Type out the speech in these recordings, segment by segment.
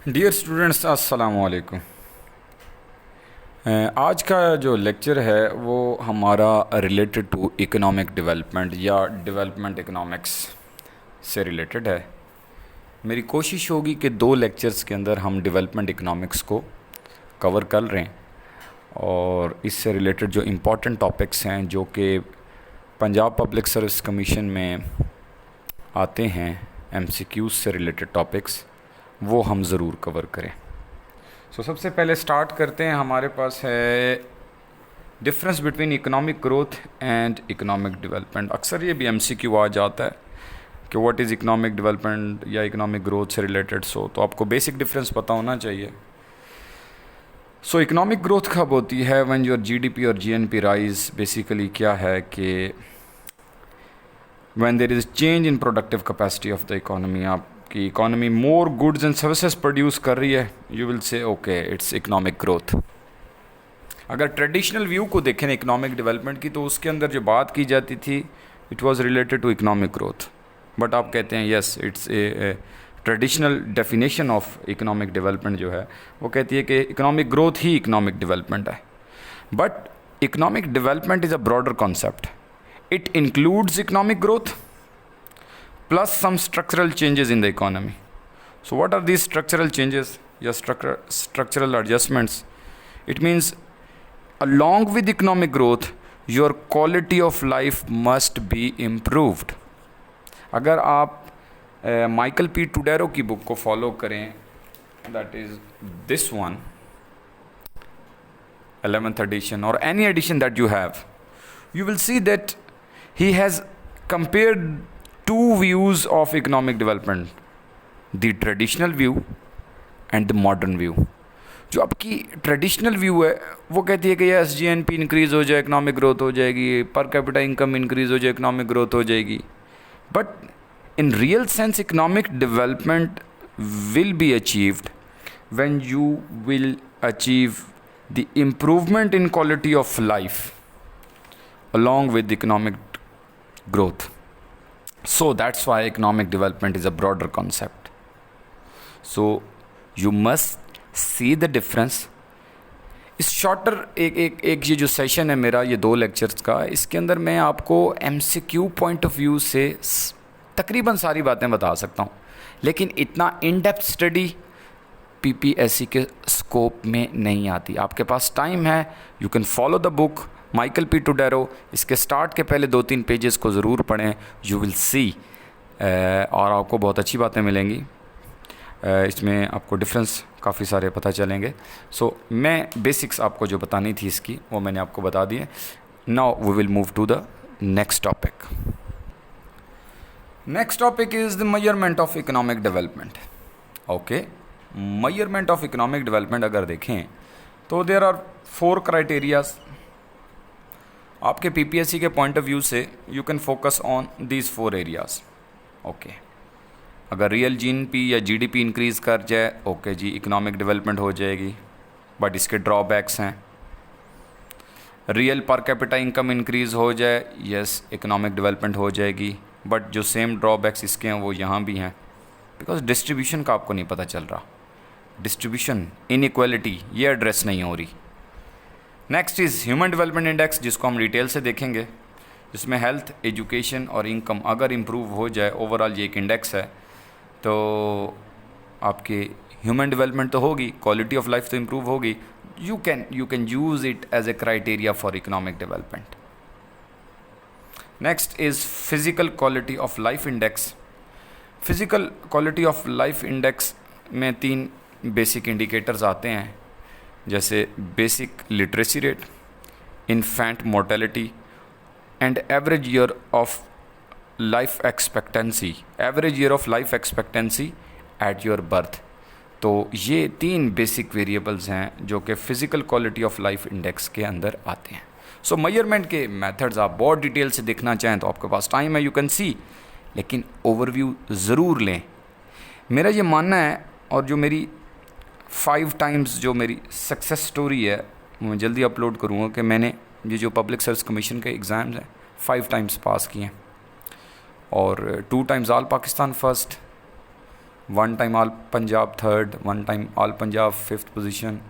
Dear students, अस्सलाम वालेकुम। आज का जो लेक्चर है वो हमारा रिलेटेड टू इकोनॉमिक डेवलपमेंट या डेवलपमेंट इकोनॉमिक्स से रिलेटेड है। मेरी कोशिश होगी कि 2 लेक्चर्स के अंदर हम डेवलपमेंट इकोनॉमिक्स को कवर कर रहे हैं और इससे रिलेटेड जो इम्पोर्टेंट टॉपिक्स हैं जो कि पंजाब पब्लिक सर्विस कमीशन में आते हैं, एमसीक्यूज़ से रिलेटेड टॉपिक्स, वो हम ज़रूर कवर करें। सबसे पहले स्टार्ट करते हैं। हमारे पास है difference between economic growth and economic development. अक्सर ये भी एमसीक्यू आ जाता है कि व्हाट इज़ इकोनॉमिक डेवलपमेंट या इकोनॉमिक ग्रोथ से रिलेटेड। तो आपको बेसिक डिफरेंस पता होना चाहिए। इकोनॉमिक ग्रोथ कब होती है? व्हेन योर जीडीपी और जीएनपी राइज। बेसिकली क्या है कि when there is change in productive capacity of the economy. आपकी economy more goods and services produce कर रही है, you will say okay it's economic growth. अगर ट्रेडिशनल व्यू को देखें इकोनॉमिक डेवलपमेंट की, तो उसके अंदर जो बात की जाती थी it was related to economic growth. But आप कहते हैं yes, it's a traditional definition of economic development जो है वो कहती है कि इकोनॉमिक ग्रोथ ही इकोनॉमिक डेवलपमेंट है। But economic development is a broader concept. It includes economic growth plus some structural changes in the economy. So what are these structural changes? Your structural adjustments. It means along with economic growth, your quality of life must be improved. अगर आप Michael P टुडेरो की book को follow करें, that is this one, 11th edition or any edition that you have, you will see that he has compared 2 views of economic development, the traditional view and the modern view. जो आपकी traditional view है वो कहती है कि yes, GNP increase हो जाए economic growth हो जाएगी, पर कैपिटा इनकम इंक्रीज़ हो जाए इकोनॉमिक ग्रोथ हो जाएगी। But in real sense economic development will be achieved when you will achieve the improvement in quality of life along with economic growth. So that's why economic development is a broader concept. So you must see the difference. इस shorter एक ये जो session है मेरा, ये 2 lectures का, इसके अंदर मैं आपको एमसीक्यू पॉइंट ऑफ व्यू से तकरीबन सारी बातें बता सकता हूँ, लेकिन इतना इन डेप्थ स्टडी पीपीएससी के स्कोप में नहीं आती। आपके पास टाइम है, you can follow the book Michael P Todaro. इसके स्टार्ट के पहले 2-3 पेजेस को ज़रूर पढ़ें, यू विल सी, और आपको बहुत अच्छी बातें मिलेंगी। इसमें आपको डिफरेंस काफ़ी सारे पता चलेंगे। मैं बेसिक्स आपको जो बतानी थी इसकी वो मैंने आपको बता दिए। Now we will move to the next topic. Next topic is the measurement of economic development. Okay, measurement of economic development अगर देखें तो देयर आर 4 क्राइटेरियाज। आपके पीपीएससी के पॉइंट ऑफ व्यू से you can focus on these 4 areas. Okay, अगर real GNP या GDP increase कर जाए, ओके जी, इकोनॉमिक डेवलपमेंट हो जाएगी। बट इसके ड्रॉबैक्स हैं। रियल पर कैपिटा इनकम इंक्रीज़ हो जाए, यस, इकोनॉमिक डेवलपमेंट हो जाएगी। बट जो सेम ड्रॉबैक्स इसके हैं वो यहाँ भी हैं, बिकॉज डिस्ट्रीब्यूशन का आपको नहीं पता चल रहा। डिस्ट्रीब्यूशन इनइक्वालिटी ये एड्रेस नहीं हो रही। Next is human development index, जिसको हम डिटेल से देखेंगे, जिसमें हेल्थ, एजुकेशन और इनकम अगर इम्प्रूव हो जाए, ओवरऑल ये एक इंडेक्स है, तो आपके ह्यूमन डेवलपमेंट तो होगी, क्वालिटी ऑफ लाइफ तो इम्प्रूव होगी। You can use it as a criteria for economic development. Next is physical quality of life index. Physical quality of life index में 3 बेसिक इंडिकेटर्स आते हैं, जैसे basic literacy rate, infant mortality and average year of life expectancy, average year of life expectancy at your birth. तो ये 3 basic variables हैं जो कि physical quality of life index के अंदर आते हैं। मेजरमेंट के मेथड्स आप बहुत डिटेल से देखना चाहें तो आपके पास टाइम है, यू कैन सी, लेकिन ओवरव्यू ज़रूर लें। मेरा ये मानना है, और जो मेरी 5 टाइम्स जो मेरी सक्सेस स्टोरी है मैं जल्दी अपलोड करूँगा, कि मैंने ये जो पब्लिक सर्विस कमीशन के एग्ज़ाम्स हैं 5 टाइम्स पास किए हैं, और 2 times all Pakistan first, one time All Punjab third, one time All Punjab fifth position,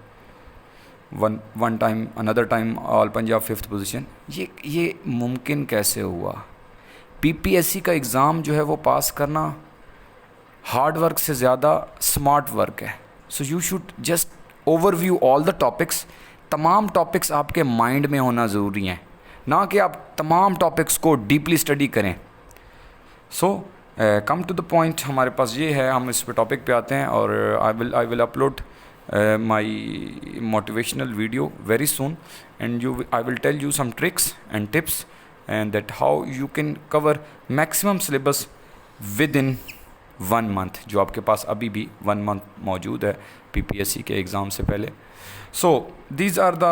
one time another time All Punjab fifth position. ये मुमकिन कैसे हुआ? पीपीएससी का एग्ज़ाम जो है वो पास करना हार्ड वर्क से ज़्यादा स्मार्ट वर्क है. So you should just overview all the topics. तमाम टॉपिक्स आपके माइंड में होना ज़रूरी हैं, ना कि आप तमाम टॉपिक्स को डीपली स्टडी करें. सो कम टू द पॉइंट, हमारे पास ये है, हम इस पे टॉपिक पे आते हैं. और I will upload my motivational video very soon, and I will tell you some tricks and tips and that how you can cover maximum syllabus within 1 month, जो आपके पास अभी भी 1 month मौजूद है पीपीएससी के एग्ज़ाम से पहले. So these are the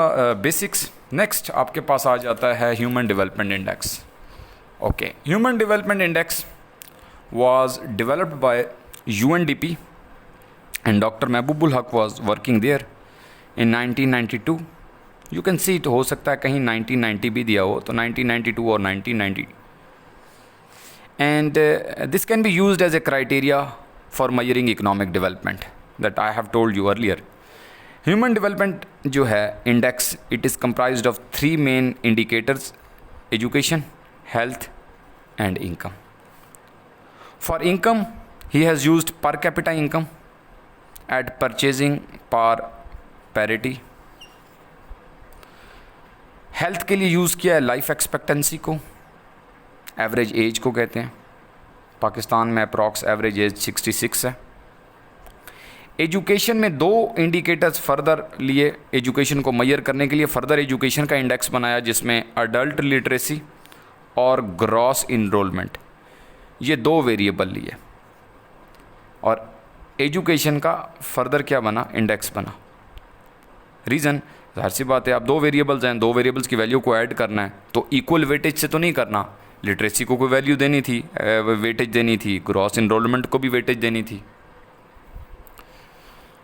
basics. Next आपके पास आ जाता है human development index. Okay, human development index was developed by UNDP and Dr. Mehboobuल Haq was working there in 1992. You can see it, हो सकता है कहीं 1990 भी दिया हो, तो 1992 और 1990. And this can be used as a criteria for measuring economic development that I have told you earlier. Human development जो है index, it is comprised of 3 main indicators: education, health and income. For income, he has used per capita income at purchasing power parity. Health के लिए use किया है life expectancy को, average age को कहते हैं. पाकिस्तान में अप्रॉक्स एवरेज एज 66 है. एजुकेशन में 2 इंडिकेटर्स फर्दर लिए एजुकेशन को मेजर करने के लिए. फर्दर एजुकेशन का इंडेक्स बनाया जिसमें अडल्ट लिटरेसी और ग्रॉस इनरोलमेंट, ये 2 वेरिएबल लिए. और एजुकेशन का फर्दर क्या बना, इंडेक्स बना. रीज़न, जाहिर सी बात है, आप 2 वेरिएबल्स हैं, 2 वेरिएबल्स की वैल्यू को ऐड करना है तो इक्वल वेटेज से तो नहीं करना. लिटरेसी को कोई वैल्यू देनी थी, वेटेज देनी थी, ग्रॉस इनरोलमेंट को भी वेटेज देनी थी.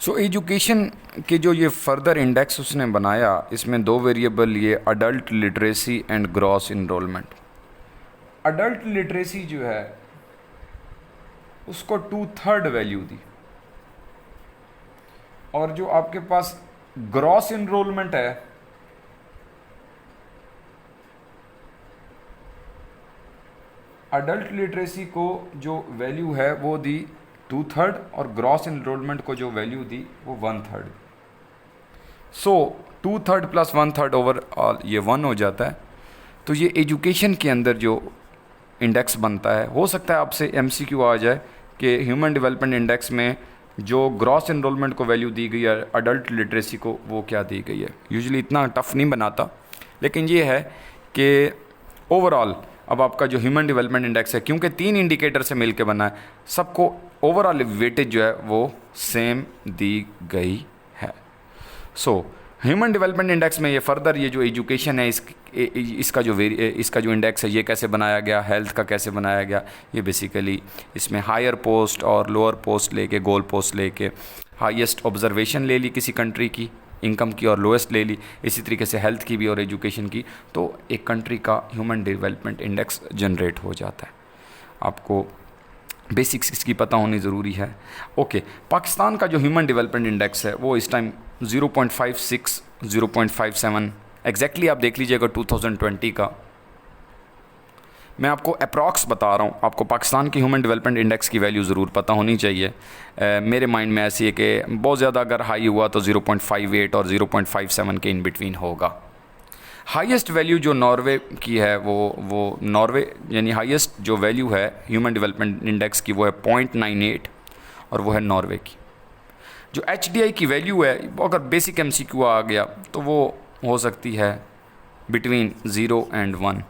सो एजुकेशन के जो ये फर्दर इंडेक्स उसने बनाया, इसमें 2 वेरिएबल ये adult literacy and gross enrolment. Adult literacy जो है उसको 2/3 वैल्यू दी, और जो आपके पास ग्रॉस इनरोलमेंट है अडल्ट लिटरेसी को जो वैल्यू है वो दी 2/3 और ग्रॉस इनरोलमेंट को जो वैल्यू दी वो 1/3. सो 2/3 प्लस 1/3 ओवरऑल ये 1 हो जाता है. तो ये एजुकेशन के अंदर जो इंडेक्स बनता है, हो सकता है आपसे एमसीक्यू आ जाए कि ह्यूमन डेवलपमेंट इंडेक्स में जो ग्रॉस इनरोलमेंट को वैल्यू दी गई है, अडल्ट लिटरेसी को वो क्या दी गई है. यूजुअली इतना टफ नहीं बनाता, लेकिन ये है कि ओवरऑल अब आपका जो ह्यूमन डेवलपमेंट इंडेक्स है, क्योंकि 3 इंडिकेटर से मिलकर बना है, सबको ओवरऑल वेटेज जो है वो सेम दी गई है. सो ह्यूमन डेवलपमेंट इंडेक्स में ये फर्दर ये जो एजुकेशन है इसका जो इंडेक्स है ये कैसे बनाया गया, हेल्थ का कैसे बनाया गया, ये बेसिकली इसमें हायर पोस्ट और लोअर पोस्ट लेके, गोल पोस्ट लेके, हाईएस्ट ऑब्जर्वेशन ले ली किसी कंट्री की इनकम की और लोएस्ट ले ली, इसी तरीके से हेल्थ की भी और एजुकेशन की, तो एक कंट्री का ह्यूमन डेवलपमेंट इंडेक्स जनरेट हो जाता है. आपको बेसिक्स इसकी पता होनी ज़रूरी है. ओके, पाकिस्तान का जो ह्यूमन डेवलपमेंट इंडेक्स है वो इस टाइम 0.56 0.57 एग्जैक्टली आप देख लीजिएगा 2020 का. मैं आपको अप्रॉक्स बता रहा हूँ, आपको पाकिस्तान के ह्यूमन डेवलपमेंट इंडेक्स की वैल्यू ज़रूर पता होनी चाहिए. मेरे माइंड में ऐसी है कि बहुत ज़्यादा अगर हाई हुआ तो 0.58 और 0.57 के इन बिटवीन होगा. हाईएस्ट वैल्यू जो नॉर्वे की है वो नॉर्वे यानी हाईएस्ट जो वैल्यू है ह्यूमन डेवलपमेंट इंडेक्स की वो है 0.98 और वो है नॉर्वे की. जो HDI की वैल्यू है, अगर बेसिक MCQ आ गया तो वो हो सकती है between 0 and 1.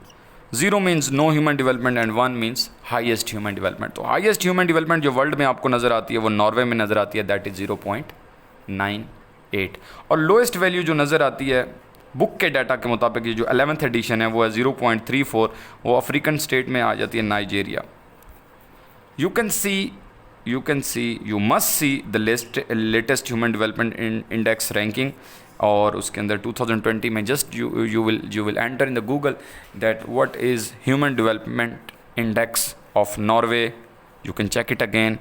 0 means no human development and 1 means highest human development. तो हाईएस्ट ह्यूमन डेवलपमेंट जो वर्ल्ड में आपको नज़र आती है वो नॉर्वे में नज़र आती है, दैट इज़ 0.98. और लोएस्ट वैल्यू जो नज़र आती है बुक के डाटा के मुताबिक, ये जो 11th एडिशन है वो है 0.34, वो अफ्रीकन स्टेट में आ जाती है Nigeria. You must see the latest human development index ranking, और उसके अंदर 2020 में just you will enter in the Google that what is human development index of Norway, you can check it again.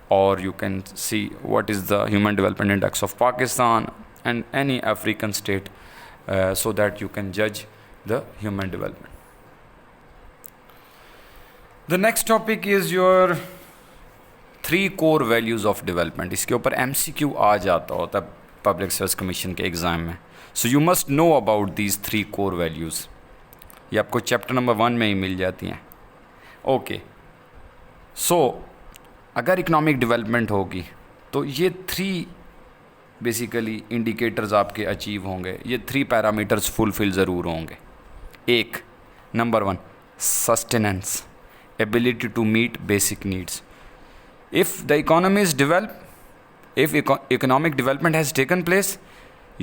or you can see what is the Human Development Index of Pakistan and any African state, so that you can judge the human development. The next topic is your 3 core values of development. इसके ऊपर MCQ आ जाता होता है public service commission के exam में. So you must know about these 3 core values. ये आपको chapter number 1 में ही मिल जाती हैं. ओके, सो अगर इकोनॉमिक डेवलपमेंट होगी तो ये 3 बेसिकली इंडिकेटर्स आपके अचीव होंगे. ये 3 पैरामीटर्स फुलफिल ज़रूर होंगे. एक, number 1, sustenance, ability to meet basic needs. If the economy is developed, if economic development has taken place,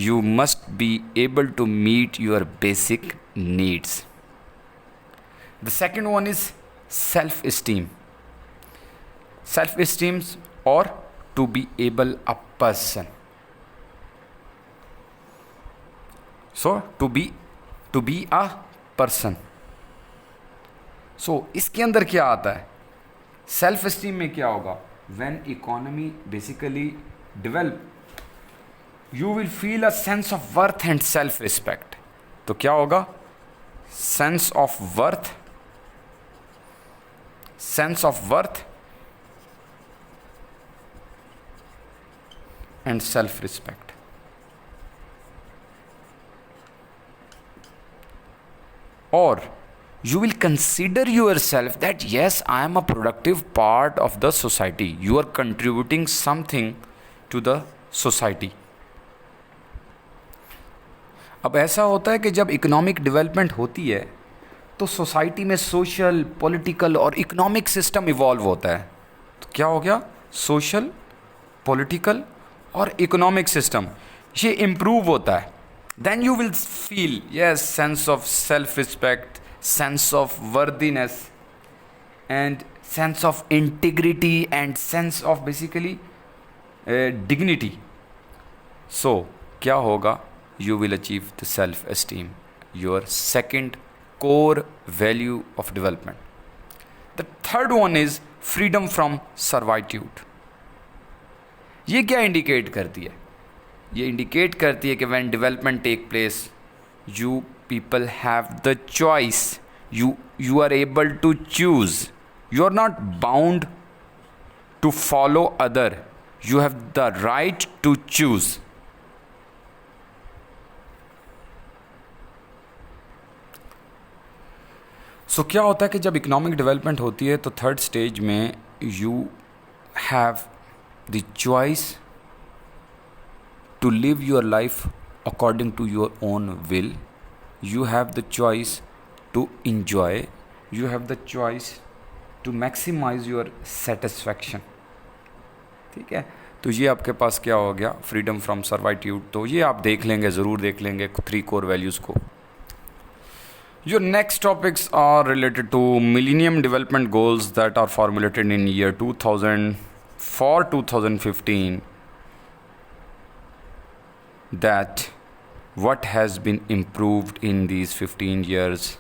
you must be able to meet your basic needs. The second one is self-esteem. Self-esteem, or to be able a person. So to be a person. So इसके अंदर क्या आता है? Self esteem में क्या होगा? When economy basically develop, you will feel a sense of worth and self respect. तो क्या होगा? Sense of worth and self respect. और you will consider yourself that yes, I am a productive part of the society. You are contributing something to the society. अब ऐसा होता है कि जब इकोनॉमिक डेवलपमेंट होती है तो सोसाइटी में सोशल, पॉलिटिकल और इकोनॉमिक सिस्टम इवॉल्व होता है. तो क्या हो गया? सोशल, पॉलिटिकल और इकोनॉमिक सिस्टम ये इम्प्रूव होता है. Then you will feel yes sense of self respect, sense of worthiness and sense of integrity and sense of basically dignity. So क्या होगा? You will achieve the self esteem, your second core value of development. The third one is freedom from servitude. ये क्या indicate करती है? ये indicate करती है कि when development take place, you people have the choice. You are able to choose. You are not bound to follow other. You have the right to choose. So क्या होता है कि जब इकोनॉमिक डेवलपमेंट होती है तो थर्ड स्टेज में you have the choice to live your life according to your own will. You have the choice to enjoy. You have the choice to maximize your satisfaction. ठीक है, तो ये आपके पास क्या हो गया? Freedom from servitude. तो ये आप देख लेंगे, ज़रूर देख लेंगे 3 कोर वैल्यूज़ को. Your next topics are related to Millennium Development Goals that are formulated in year 2000 for 2015. That what has been improved in these 15 years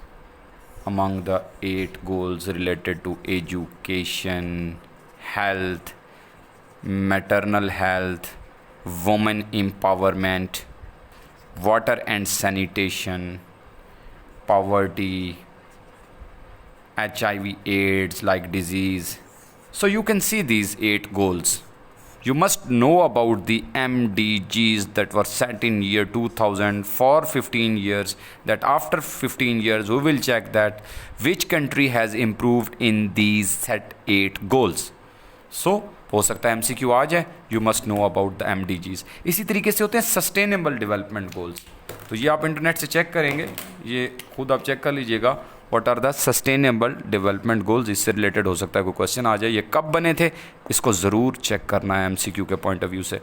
among the 8 goals related to education, health, maternal health, women empowerment, water and sanitation, poverty, HIV AIDS like disease. So you can see these 8 goals. You must know about the MDGs that were set in year 2000 for 15 years, that after 15 years we will check that which country has improved in these set 8 goals. So हो सकता है MCQ आ जाए. You must know about the MDGs. इसी तरीके से होते हैं sustainable development goals. तो ये आप इंटरनेट से चेक करेंगे, ये खुद आप चेक कर लीजिएगा what are the sustainable development goals. इससे रिलेटेड हो सकता है कोई क्वेश्चन आ जाए. ये कब बने थे इसको ज़रूर चेक करना है MCQ के पॉइंट ऑफ व्यू से,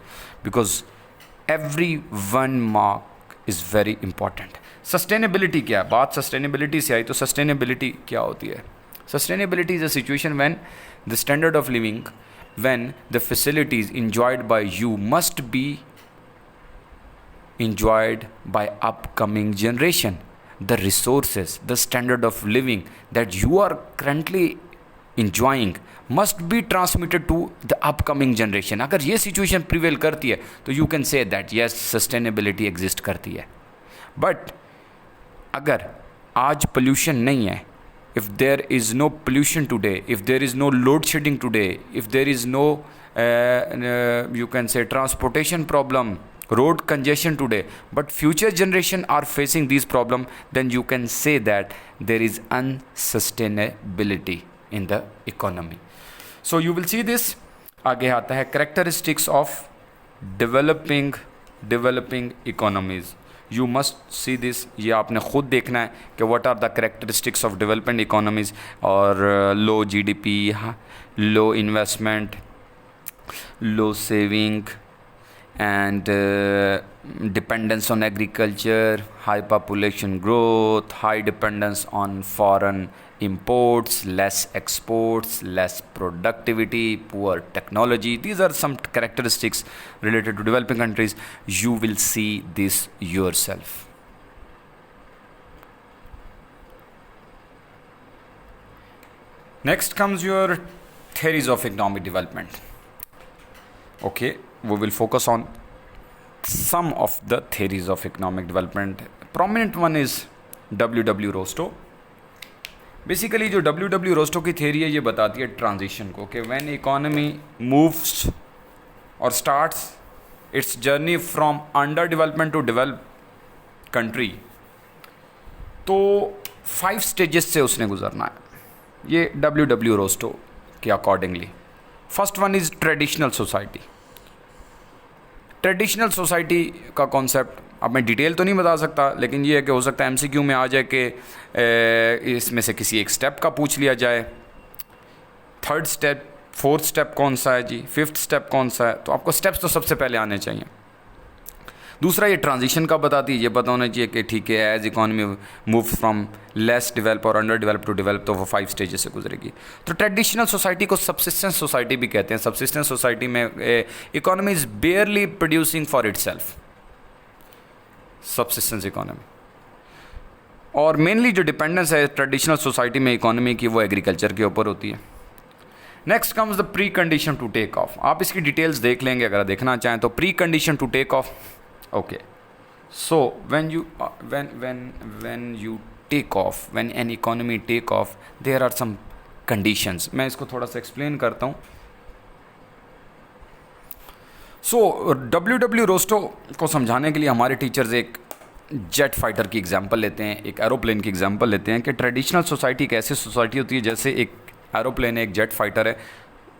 because every 1 mark is very important. Sustainability क्या है? बात सस्टेनेबिलिटी से आई तो सस्टेनेबिलिटी क्या होती है? Sustainability is a situation when the standard of living, when the facilities enjoyed by you must be enjoyed by upcoming generation. The resources, the standard of living that you are currently enjoying must be transmitted to the upcoming generation. अगर ये situation prevail करती है तो you can say that yes sustainability exist करती है. But अगर आज pollution नहीं है, if there is no pollution today, if there is no load shedding today, if there is no you can say transportation problem, road congestion today, but future generation are facing these problem, then you can say that there is unsustainability in the economy. So you will see this. आगे आता है characteristics of developing economies. You must see this. ये आपने खुद देखना है कि what are the characteristics of developing economies. और low GDP, low investment, low saving, and dependence on agriculture, high population growth, high dependence on foreign imports, less exports, less productivity, poor technology. These are some characteristics related to developing countries. You will see this yourself. Next comes your theories of economic development. Okay, we will focus on some of the theories of economic development. Prominent one is W.W. Rostow. Basically जो W.W. Rosto की theory है ये बताती है transition को, कि when economy moves और starts its journey from under development to develop country, तो 5 स्टेजेस से उसने गुजरना है, ये W.W. रोस्टो के accordingly. First one is traditional society. Traditional society का कॉन्सेप्ट अब मैं डिटेल तो नहीं बता सकता, लेकिन ये है कि हो सकता है MCQ में आ जाए कि इसमें से किसी एक स्टेप का पूछ लिया जाए. 3rd स्टेप, 4th स्टेप कौन सा है जी, 5th स्टेप कौन सा है, तो आपको स्टेप्स तो सबसे पहले आने चाहिए. दूसरा ये ट्रांजिशन का बताती है, ये पता होना चाहिए कि ठीक है as economy move from less develop और अंडर डेवलप टू डेवलप, तो वो 5 स्टेजेस से गुजरेगी. तो ट्रेडिशनल सोसाइटी को सबसिस्टेंस सोसाइटी भी कहते हैं. सबसिस्टेंस सोसाइटी में economy is barely producing for itself, subsistence economy. और मेनली जो डिपेंडेंस है ट्रेडिशनल सोसाइटी में इकोनॉमी की, वो एग्रीकल्चर के ऊपर होती है. Next comes the precondition to take off. आप इसकी डिटेल्स देख लेंगे अगर देखना चाहें तो. Precondition to take off. Okay, so when you take off, when an economy take off, there are some conditions. मैं इसको थोड़ा सा एक्सप्लेन करता हूँ. सो W.W. रोस्टो को समझाने के लिए हमारे टीचर्स एक जेट फाइटर की एग्जांपल लेते हैं, एक एरोप्लेन की एग्जांपल लेते हैं कि ट्रेडिशनल सोसाइटी एक ऐसी सोसाइटी होती है जैसे एक एरोप्लेन है, एक जेट फाइटर है,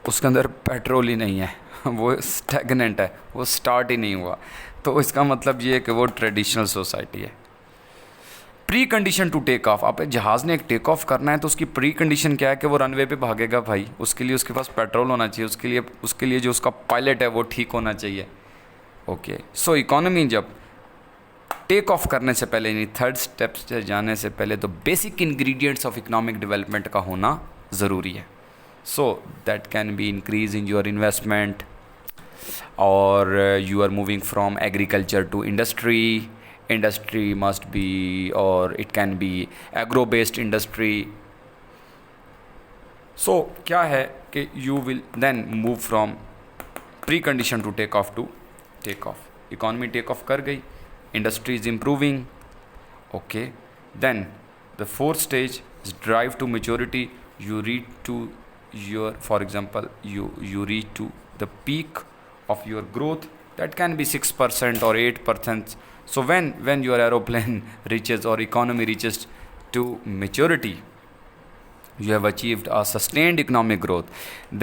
उसके अंदर पेट्रोल ही नहीं है, वो स्टैगनेंट है, वो स्टार्ट ही नहीं हुआ. तो इसका मतलब ये है कि वो ट्रेडिशनल सोसाइटी है. Precondition to take off. आप जहाज़ ने एक टेक ऑफ करना है तो उसकी प्री कंडीशन क्या है कि वो रनवे पे भागेगा भाई, उसके लिए उसके पास पेट्रोल होना चाहिए, उसके लिए जो उसका पायलट है वो ठीक होना चाहिए. ओके, सो इकोनॉमी जब टेक ऑफ करने से पहले, यानी 3rd स्टेप से जाने से पहले, तो basic ingredients of economic development का होना ज़रूरी है. So that can be increase in your investment, और you are moving from agriculture to industry. Industry must be, or it can be agro based industry. So क्या है कि you will then move from precondition to take off to take off. Economy take off कर गई, industry is improving. Okay, then the 4th stage is drive to maturity. You reach to your, for example, you reach to the peak of your growth. That can be 6% or 8%. So when your aeroplane reaches or economy reaches to maturity, you have achieved a sustained economic growth.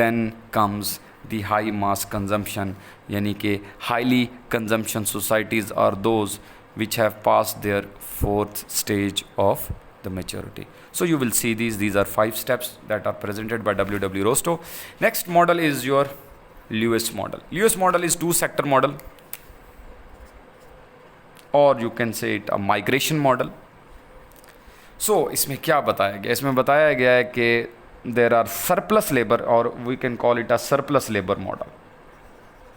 Then comes the high mass consumption, यानी कि highly consumption societies are those which have passed their 4th stage of the maturity. So you will see these are 5 steps that are presented by W.W. Rostow. Next model is your Lewis model. Lewis model is 2-sector model, और you can say it a migration model. So इसमें क्या बताया गया? इसमें बताया गया है कि देर आर सरप्लस लेबर, और we can call it a surplus labour model.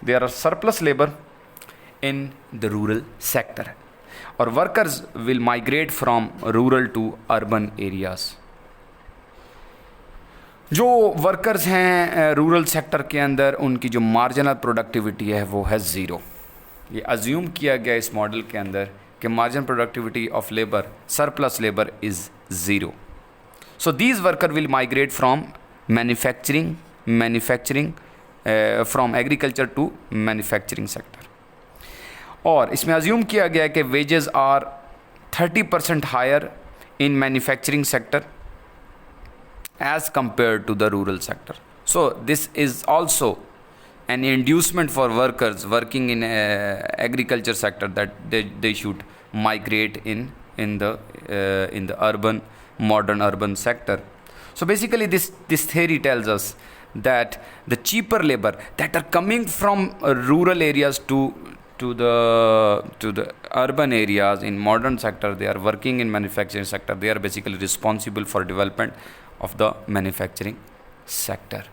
There are surplus labour in the rural sector, और workers will migrate from rural to urban areas. जो वर्कर्स हैं रूरल सेक्टर के अंदर, उनकी जो marginal productivity है वो है ज़ीरो। ये अज्यूम किया गया इस मॉडल के अंदर कि marginal productivity of labour, surplus labour is zero. So these worker will migrate from manufacturing from agriculture to manufacturing sector. और इसमें अज्यूम किया गया है कि wages are 30% higher in manufacturing sector as compared to the rural sector. So this is also an inducement for workers working in agriculture sector that they should migrate in the modern urban sector. So basically this theory tells us that the cheaper labor that are coming from rural areas to the urban areas in modern sector, they are working in manufacturing sector, they are basically responsible for development of the manufacturing sector.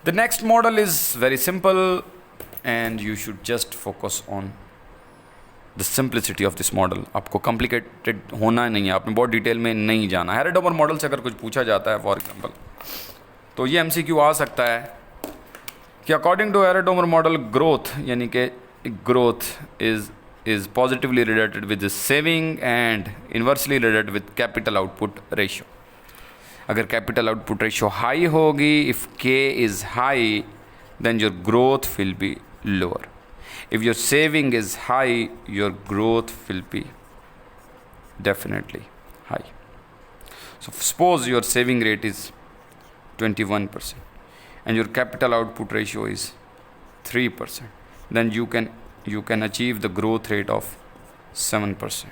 The next model is very simple and you should just focus on the simplicity of this model. आपको complicated होना नहीं है, आपने बहुत detail में नहीं जाना। हेरेडोमर model से अगर कुछ पूछा जाता है फॉर एग्जाम्पल, तो ये MCQ आ सकता है कि अकॉर्डिंग टू हेरेडोमर मॉडल ग्रोथ, यानी कि growth is positively related with the saving and inversely related with capital output ratio. अगर capital output ratio high होगी, if K is high, then your growth will be lower. If your saving is high, your growth will be definitely high. So suppose your saving rate is 21% and your capital output ratio is 3%, then you can achieve the growth rate of 7%.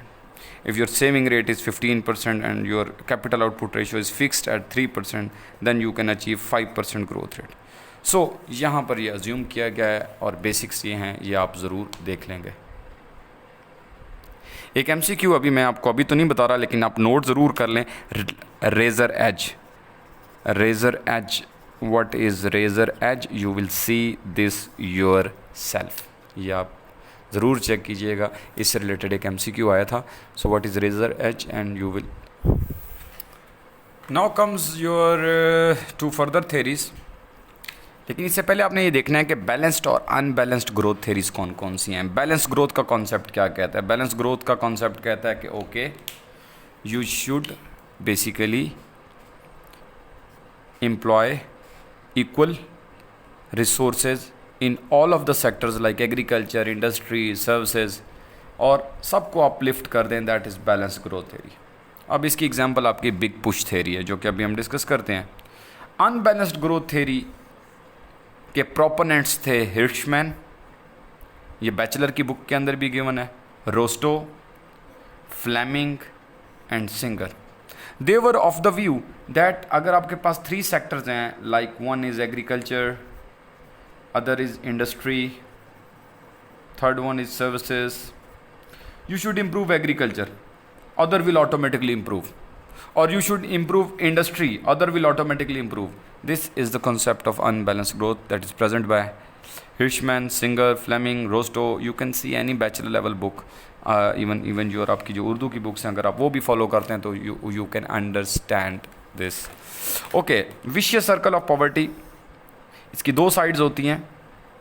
If your saving rate is 15% and your capital output ratio is fixed at 3%, then you can achieve 5% growth rate. So यहाँ पर ये assume किया गया है और basics ये हैं, ये आप ज़रूर देख लेंगे। एक MCQ अभी मैं आपको अभी तो नहीं बता रहा, लेकिन आप नोट ज़रूर कर लें। Razor edge, what is razor edge? You will see this yourself. ये आप ज़रूर चेक कीजिएगा, इससे रिलेटेड एक MCQ आया था। So what is razor edge? And you will now comes your two further theories. लेकिन इससे पहले आपने ये देखना है कि बैलेंस्ड और अनबैलेंस्ड ग्रोथ थेरीज कौन कौन सी हैं। बैलेंस ग्रोथ का कॉन्सेप्ट क्या कहता है? बैलेंस ग्रोथ का कॉन्सेप्ट कहता है कि okay, you should basically employ equal resources in all of the sectors like agriculture, industry, services, और सबको अपलिफ्ट कर दें। That is balance growth theory. अब इसकी एग्जांपल आपकी बिग पुश थेरी है, जो कि अभी हम डिस्कस करते हैं। अनबैलेंस्ड ग्रोथ थेरी के प्रोपोनेंट्स थे हिर्शमैन, ये बैचलर की बुक के अंदर भी गिवन है, Rostow, Fleming and Singer. They were of the view that अगर आपके पास 3 सेक्टर्स हैं, like one is agriculture, other is industry, third one is services, you should improve agriculture, other will automatically improve, or you should improve industry, other will automatically improve. This is the concept of unbalanced growth that is present by Hirschman, Singer, Fleming, Rostow. You can see any bachelor level book, even your आपकी जो उर्दू की books हैं, अगर आप वो भी follow करते हैं तो you can understand this. Okay, vicious circle of poverty. इसकी 2 साइड्स होती हैं,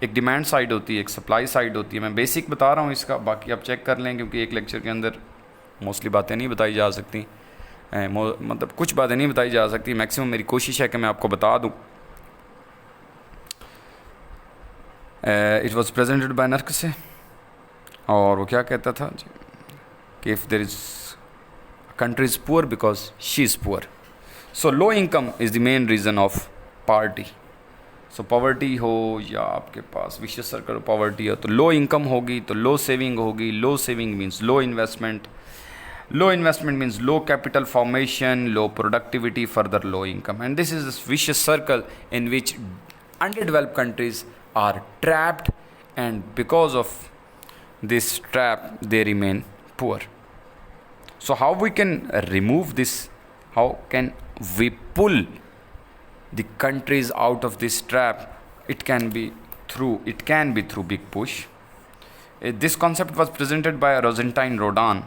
एक डिमांड साइड होती है, एक सप्लाई साइड होती है। मैं बेसिक बता रहा हूँ इसका, बाकी आप चेक कर लें, क्योंकि एक लेक्चर के अंदर मोस्टली बातें नहीं बताई जा सकती, मतलब कुछ बातें नहीं बताई जा सकती। मैक्सिमम मेरी कोशिश है कि मैं आपको बता दूँ। It was presented by Nurkse, और वो क्या कहता था कि if there is country is poor because she is poor, so low income is the main reason of poverty. So poverty हो या आपके पास विशियस सर्कल पॉवर्टी हो, तो लो इनकम होगी तो लो सेविंग होगी। Low saving means low investment, low investment means low capital formation, low productivity, further low income, and this is vicious circle in which underdeveloped countries are trapped, and because of this trap they remain poor. So how we can remove this? How can we pull the countries out of this trap? It can be through big push. This concept was presented by Rosentine Rodin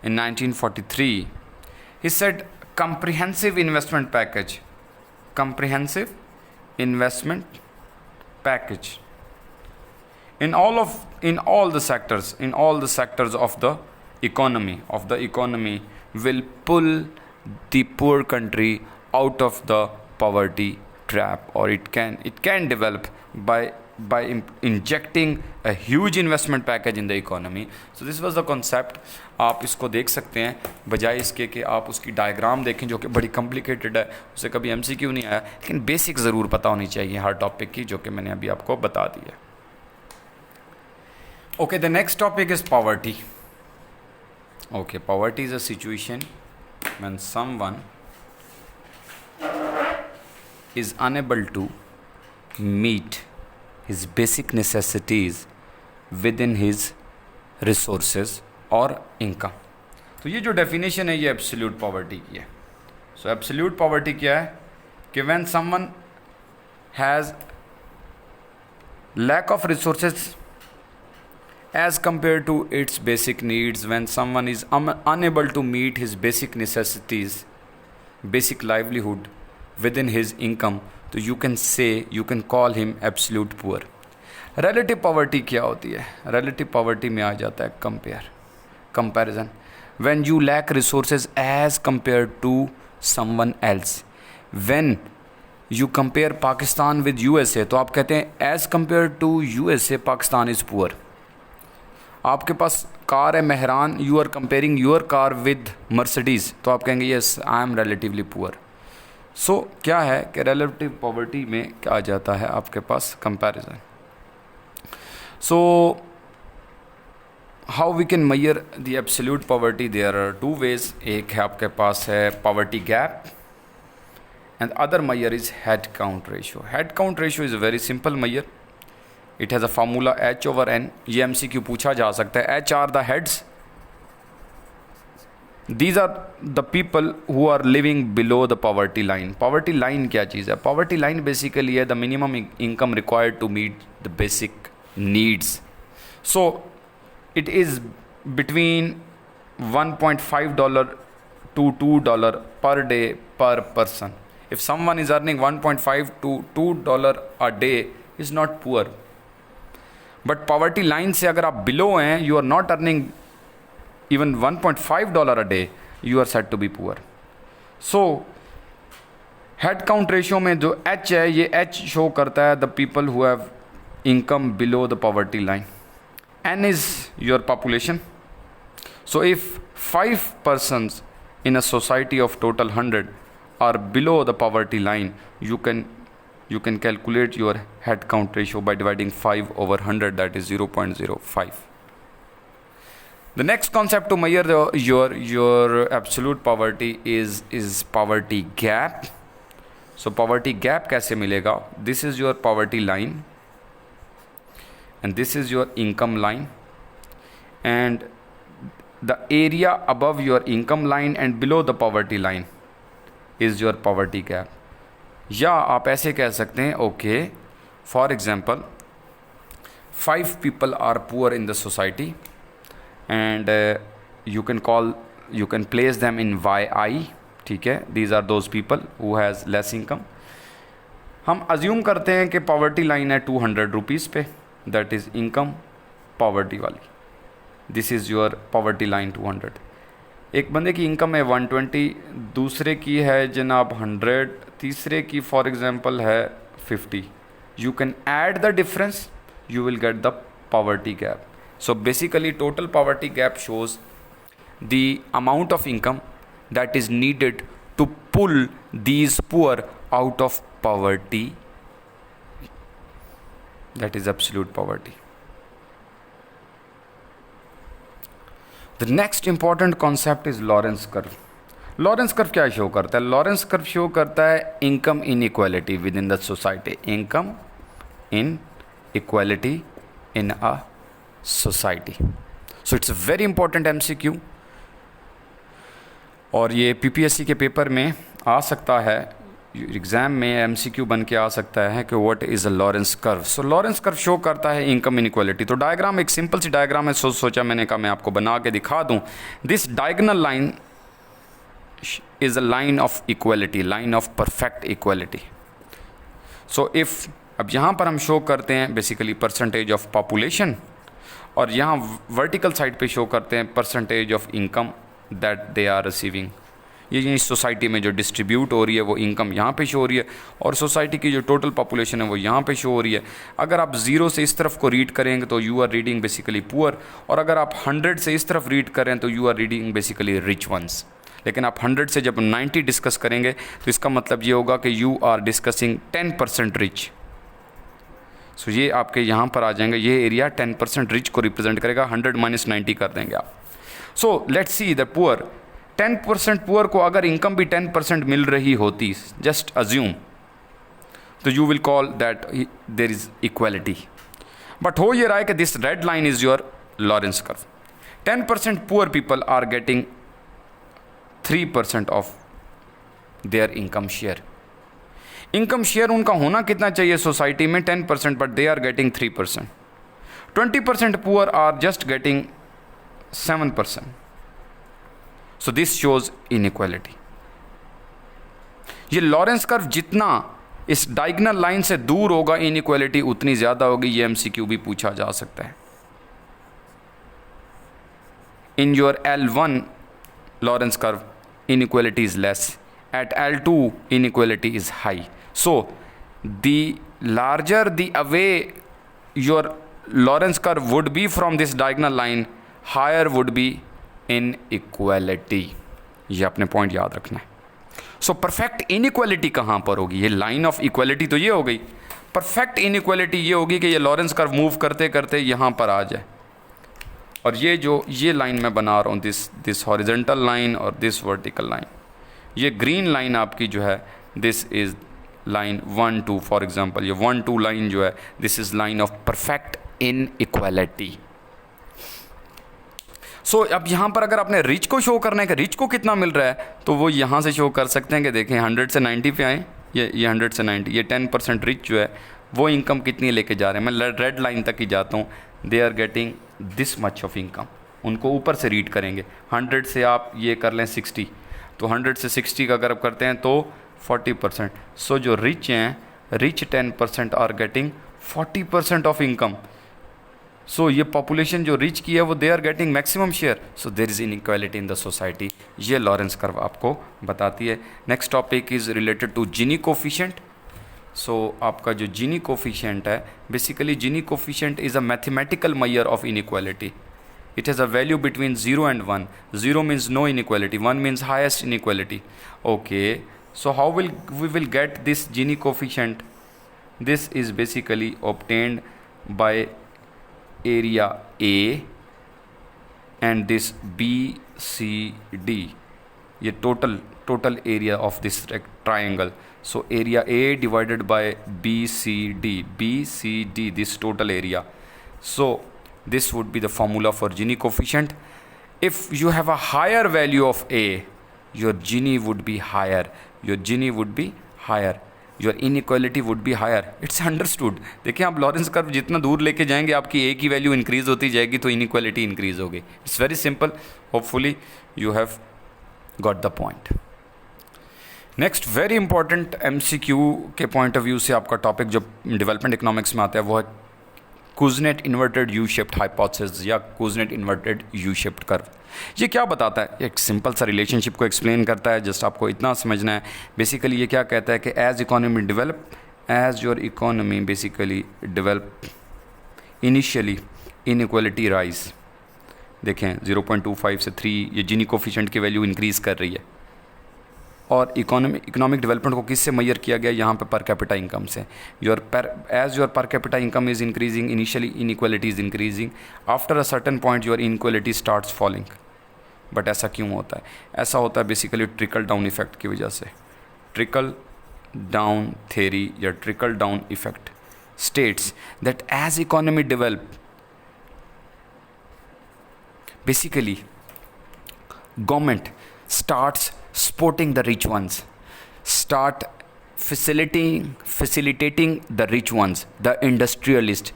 in 1943. He said comprehensive investment package, comprehensive investment package in all the sectors, of the economy will pull the poor country out of the poverty trap, or it can develop by injecting a huge investment package in the economy. So this was the concept. आप इसको देख सकते हैं, बजाय इसके कि आप उसकी डायग्राम देखें जो कि बड़ी कॉम्प्लिकेटेड है, उसे कभी एमसीक्यू नहीं आया, लेकिन बेसिक ज़रूर पता होनी चाहिए हर टॉपिक की, जो कि मैंने अभी आपको बता दी है. Okay, the next topic is poverty. Okay, poverty is a situation when someone is unable to meet his basic necessities within his resources or income. तो ये जो डेफिनेशन है ये एब्सोल्यूट पॉवर्टी की है. सो एब्सोल्यूट पॉवर्टी क्या है कि when someone has lack of resources as compared to its basic needs, when someone is unable to meet his basic necessities, basic livelihood within his income, तो you can call him absolute poor. relative poverty क्या होती है? relative poverty में आ जाता है comparison, when you lack resources as compared to someone else. when you compare Pakistan with USA, तो आप कहते हैं as compared to USA Pakistan is poor. आपके पास कार है Mehran, you are comparing your car with Mercedes, तो आप कहेंगे yes I am relatively poor. So क्या है कि रिलेटिव पॉवर्टी में क्या आ जाता है आपके पास comparison. So how we can measure the absolute poverty, there are two ways. एक है आपके पास है poverty gap and other measure is head count ratio. Head count ratio is a very simple measure. It has a formula H/N. ये MCQ पूछा जा सकता है. H are the heads, these are the people who are living below the poverty line. Poverty line क्या चीज़ है? Poverty line basically है the minimum income required to meet the basic needs. So it is between $1.5 to $2 per day per person. If someone is earning $1.5 to $2 a day is not poor. But poverty line से अगर आप below हैं, you are not earning even $1.5 a day, you are set to be poor. So head count ratio में जो H है, ये H show करता है the people who have income below the poverty line. N is your population. So if 5 persons in a society of total 100 are below the poverty line, you can calculate your head count ratio by dividing 5 over 100, that is 0.05. The next concept to measure your absolute poverty is poverty gap. So poverty gap कैसे मिलेगा? This is your poverty line and this is your income line, and the area above your income line and below the poverty line is your poverty gap. या आप ऐसे कह सकते हैं, okay for example 5 people are poor in the society and you can place them in YI. ठीक है, these are those people who has less income. हम assume करते हैं कि पॉवर्टी लाइन है 200 रुपीज़ पे, दैट इज़ इनकम पॉवर्टी वाली. This is your poverty line 200. एक बंदे की इनकम है 120, दूसरे की है जनाब 100, तीसरे की फॉर एग्जांपल है 50. You can add the difference, you will get the poverty gap. So basically total poverty gap shows the amount of income that is needed to pull these poor out of poverty, that is absolute poverty. The next important concept is Lorenz curve. Lorenz curve क्या show करता है? Lorenz curve show करता है income inequality within the society. Income inequality in a society. So it's a very important MCQ और ये PPSC के paper में आ सकता है, एग्ज़ाम में MCQ बन के आ सकता है कि what is a Lawrence curve. So Lawrence curve show करता है इनकम इनइक्वालिटी. तो डायग्राम एक सिंपल सी डायग्राम है, सोचा मैंने कहा मैं आपको बना के दिखा दूं. This diagonal line is a line of equality, line of perfect equality. So if अब यहाँ पर हम शो करते हैं बेसिकली परसेंटेज ऑफ पॉपुलेशन, और यहाँ वर्टिकल साइड पे शो करते हैं percentage of income that they are receiving. ये इस सोसाइटी में जो डिस्ट्रीब्यूट हो रही है वो इनकम यहाँ पे शो हो रही है, और सोसाइटी की जो टोटल पॉपुलेशन है वो यहाँ पे शो हो रही है। अगर आप 0 से इस तरफ को रीड करेंगे तो you are reading basically poor, और अगर आप 100 से इस तरफ रीड करें तो you are reading basically rich ones. लेकिन आप 100 से जब 90 डिस्कस करेंगे तो इसका मतलब ये होगा कि यू आर डिस्कसिंग 10% रिच। सो ये आपके यहाँ पर आ जाएंगे, ये एरिया 10% रिच को रिप्रेजेंट करेगा। 100 - 90 कर देंगे आप। So let's see the poor, 10% poor को अगर इनकम भी 10% मिल रही होती, जस्ट अज्यूम, तो you will call that there is equality. But हो ये रहा है कि this red line is your Lorenz curve. 10% poor people are getting 3% of their income share. Income share उनका होना कितना चाहिए सोसाइटी में? 10%, but they are getting 3%। 20% poor are just getting 7%। So this shows inequality. ये लॉरेंस कर्व जितना इस diagonal line से दूर होगा इनइक्वालिटी उतनी ज्यादा होगी। ये एमसीक्यू भी पूछा जा सकता है। In your L1 Lorentz curve, inequality is less. At L2, inequality is high. So, the larger the away your Lorentz curve would be from this diagonal line, higher would be inequality. ये अपने point याद रखना है। So perfect inequality कहाँ पर होगी? ये line of equality तो ये हो गई। परफेक्ट इनइक्वालिटी ये होगी कि ये लॉरेंस कर्व मूव करते करते यहाँ पर आ जाए, और ये लाइन मैं बना रहा हूँ, दिस हॉरिजेंटल लाइन और दिस वर्टिकल लाइन, ये ग्रीन लाइन आपकी जो है this is line 1 2। For example ये 1 2 लाइन जो है this is line of perfect inequality. So अब यहाँ पर अगर आपने रिच को शो करना है कि रिच को कितना मिल रहा है, तो वो यहाँ से शो कर सकते हैं कि देखें 100 से 90 पे आए, ये 100 से 90, ये 10% रिच जो है वो इनकम कितनी लेके जा रहे हैं। मैं रेड लाइन तक ही जाता हूँ। They are getting this much of income. उनको ऊपर से रीड करेंगे। 100 से आप ये कर लें 60, तो 100 से 60 का अगर आप करते हैं तो 40%। सो जो रिच हैं, rich 10% are getting 40% of income. So ये पॉपुलेशन जो रिच की है वो they are getting maximum share. So there is inequality in the society. ये लॉरेंस कर्व आपको बताती है। Next topic is related to Gini coefficient. So आपका जो जीनी कोफिशिएंट है, basically Gini coefficient is a mathematical measure of inequality. It has a value between 0 and 1. 0 means no inequality, 1 means highest inequality. Okay, so how will we get this Gini coefficient? This is basically obtained by area A and this BCD. ये total area of this triangle. So area A divided by BCD, this total area. So this would be the formula for Gini coefficient. If you have a higher value of A, your Gini would be higher, your Gini would be higher, your inequality would be higher. It's understood. देखिए आप Lawrence curve जितना दूर लेके जाएंगे आपकी A की value increase होती जाएगी तो इनइक्वालिटी इंक्रीज होगी। It's very simple. Hopefully you have got the point. Next very important MCQ के पॉइंट ऑफ व्यू से आपका टॉपिक जो डेवलपमेंट इकोनॉमिक्स में आता है वो है Kuznets inverted U shaped hypothesis या Kuznets inverted U shaped curve. ये क्या बताता है? एक सिंपल सा रिलेशनशिप को एक्सप्लेन करता है। जस्ट आपको इतना समझना है। बेसिकली ये क्या कहता है कि as economy develop, as your economy basically develop, initially inequality rise. देखें 0.25 से 3 ये जीनी कोफिशिएंट की वैल्यू इंक्रीज़ कर रही है। और इकोनॉमिक डेवलपमेंट को किससे मेजर किया गया? यहाँ पे पर कैपिटा इनकम से। As your per capita income is increasing, initially inequality is increasing, after a certain point your inequality starts falling. But ऐसा क्यों होता है? ऐसा होता है बेसिकली ट्रिकल डाउन इफेक्ट की वजह से। ट्रिकल डाउन थ्योरी या trickle down effect states that as economy develop, basically government starts supporting the rich ones, start facilitating the rich ones, the industrialists,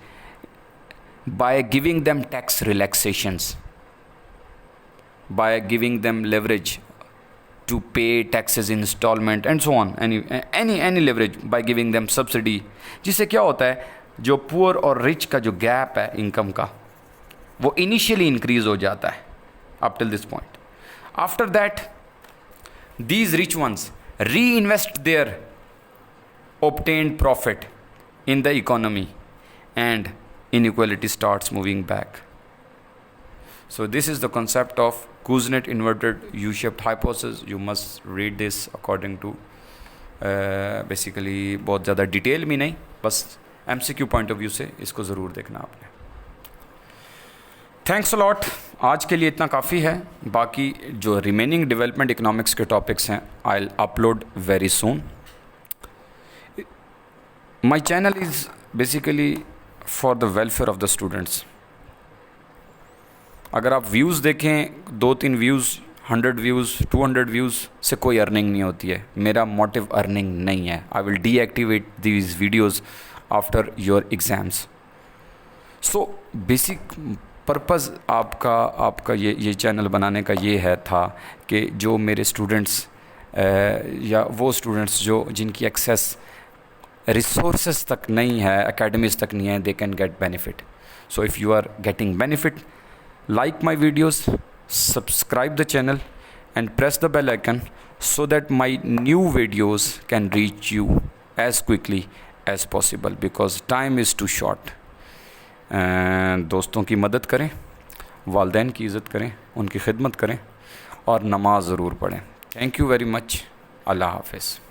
by giving them tax relaxations, by giving them leverage to pay taxes installment and so on, any leverage by giving them subsidy, जिससे क्या होता है जो poor और rich का जो gap है income का वो इनिशियली इंक्रीज हो जाता है up till this point. After that these rich ones reinvest their obtained profit in the economy and inequality starts moving back. So this is the concept of Kuznets inverted U-shaped hypothesis. You must read this according to basically बहुत ज़्यादा detail में नहीं, बस MCQ point of view से इसको ज़रूर देखना आपने. Thanks a lot. आज के लिए इतना काफ़ी है. बाकी जो रिमेनिंग डेवलपमेंट इकोनॉमिक्स के टॉपिक्स हैं आई will upload very soon. My channel is basically for the welfare of the students. अगर आप व्यूज़ देखें 2-3 व्यूज़ 100 व्यूज़ 200 व्यूज़ से कोई अर्निंग नहीं होती है. मेरा मोटिव अर्निंग नहीं है. I will deactivate these videos after your exams. So basic purpose आपका ये चैनल बनाने का ये है था कि जो मेरे स्टूडेंट्स या वो स्टूडेंट्स जो जिनकी एक्सेस रिसोर्सेज तक नहीं है, एकेडमीज़ तक नहीं है, they can get benefit. So if you are getting benefit, like my videos, subscribe the channel and press the bell icon so that my new videos can reach you as quickly as possible because time is too short. दोस्तों की मदद करें, वालिदैन की इज़्ज़त करें, उनकी खिदमत करें और नमाज ज़रूर पढ़ें. Thank you very much. अल्लाह हाफ़िज़.